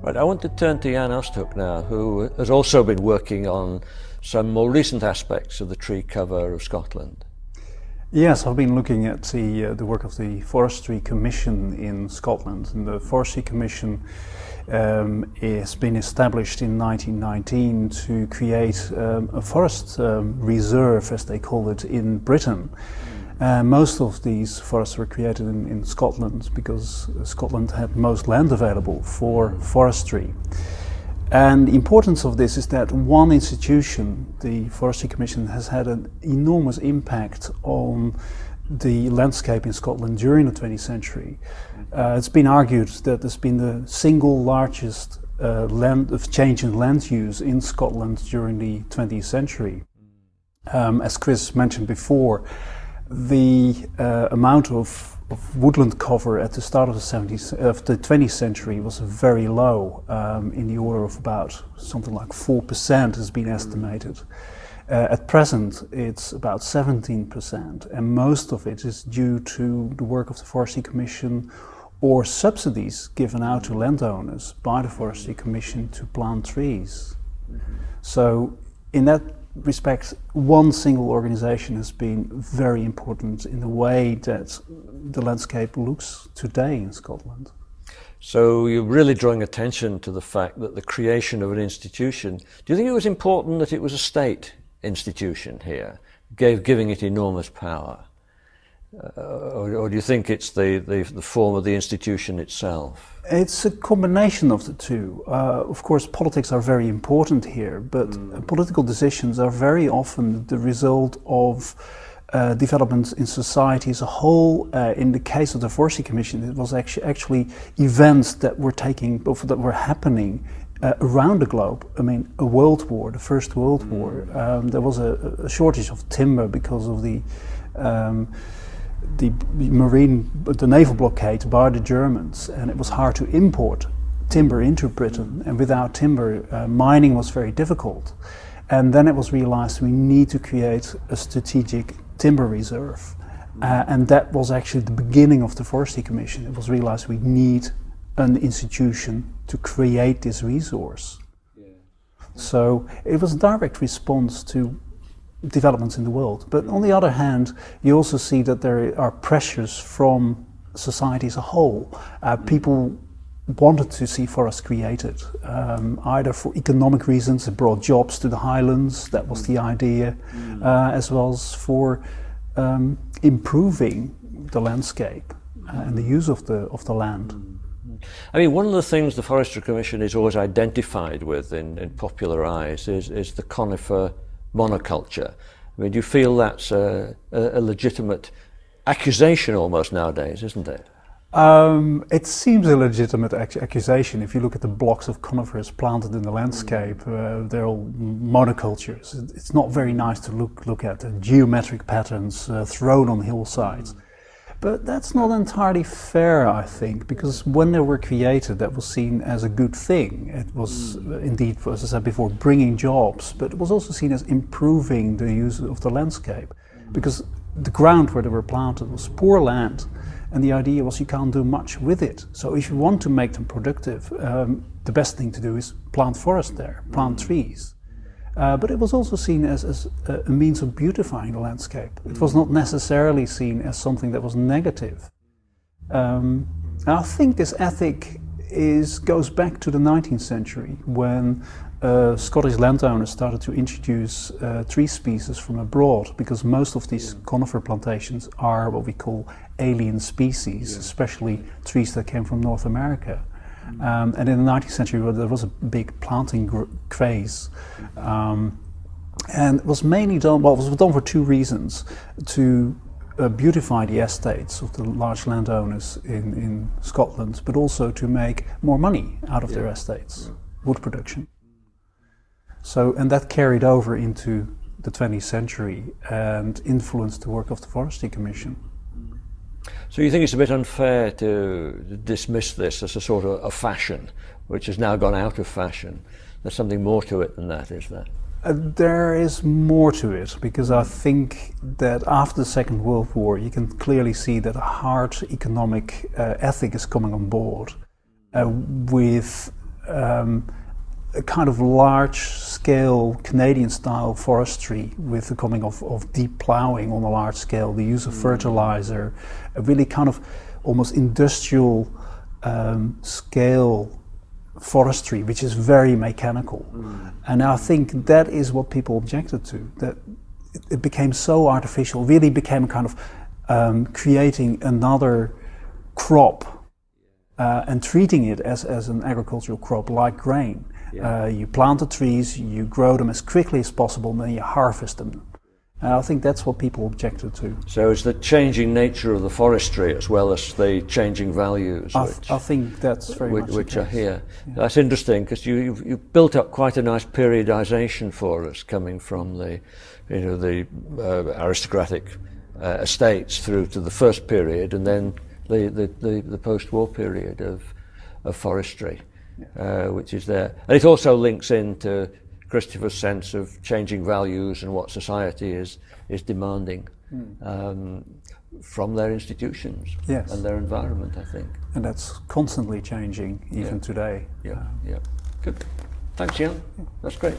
Right, I want to turn to Jan Osthoek now, who has also been working on some more recent aspects of the tree cover of Scotland. Yes, I've been looking at the work of the Forestry Commission in Scotland. And the Forestry Commission has been established in 1919 to create a forest reserve, as they call it, in Britain. Most of these forests were created in Scotland because Scotland had most land available for forestry. And the importance of this is that one institution, the Forestry Commission, has had an enormous impact on the landscape in Scotland during the 20th century. It's been argued that there's been the single largest change in land use in Scotland during the 20th century. As Chris mentioned before, the amount of woodland cover at the start of the 20th century was very low, in the order of about something like 4% has been estimated. At present it's about 17%, and most of it is due to the work of the Forestry Commission or subsidies given out to landowners by the Forestry Commission to plant trees. So in that respect, one single organization has been very important in the way that the landscape looks today in Scotland. So you're really drawing attention to the fact that the creation of an institution, do you think it was important that it was a state institution here, giving it enormous power? Or do you think it's the form of the institution itself? It's a combination of the two. Of course, politics are very important here, but political decisions are very often the result of developments in society as a whole. In the case of the Forestry Commission, it was actually events that were happening around the globe. I mean, a world war, the First World War. There was a shortage of timber because of the naval blockade by the Germans, and it was hard to import timber into Britain, and without timber mining was very difficult. And then it was realized we need to create a strategic timber reserve, and that was actually the beginning of the Forestry Commission. It was realized we need an institution to create this resource. So it was a direct response to developments in the world. But on the other hand, you also see that there are pressures from society as a whole. People wanted to see forests created, either for economic reasons. It brought jobs to the highlands, that was the idea, as well as for improving the landscape and the use of the land. I mean, one of the things the Forestry Commission is always identified with in popular eyes is the conifer monoculture. I mean, do you feel that's a legitimate accusation almost nowadays, isn't it? It seems a legitimate accusation. If you look at the blocks of conifers planted in the landscape, they're all monocultures. It's not very nice to look at the geometric patterns thrown on hillsides. But that's not entirely fair, I think, because when they were created, that was seen as a good thing. It was indeed, as I said before, bringing jobs, but it was also seen as improving the use of the landscape, because the ground where they were planted was poor land, and the idea was you can't do much with it. So if you want to make them productive, the best thing to do is plant forest there, plant trees. But it was also seen as a means of beautifying the landscape. It was not necessarily seen as something that was negative. I think this ethic goes back to the 19th century, when Scottish landowners started to introduce tree species from abroad, because most of these conifer plantations are what we call alien species, especially trees that came from North America. And in the 19th century there was a big planting craze, and it was mainly done, well, it was done for two reasons: to beautify the estates of the large landowners in Scotland, but also to make more money out of their estates, wood production. So, and that carried over into the 20th century and influenced the work of the Forestry Commission. So you think it's a bit unfair to dismiss this as a sort of a fashion, which has now gone out of fashion? There's something more to it than that, is there? There is more to it, because I think that after the Second World War you can clearly see that a hard economic ethic is coming on board, with a kind of large-scale Canadian-style forestry with the coming of deep ploughing on a large scale, the use of fertilizer, a really kind of almost industrial scale forestry, which is very mechanical. And I think that is what people objected to, that it became so artificial, really became kind of creating another crop and treating it as an agricultural crop like grain. You plant the trees, you grow them as quickly as possible, and then you harvest them. And I think that's what people objected to. So it's the changing nature of the forestry as well as the changing values I think that's very much which the are case. here. Yeah. That's interesting because you've built up quite a nice periodization for us, coming from the aristocratic estates through to the first period, and then the post-war period of forestry. Which is there. And it also links into Christopher's sense of changing values and what society is demanding from their institutions and their environment, I think. And that's constantly changing even today. Yeah. Good. Thanks, Jan. That's great.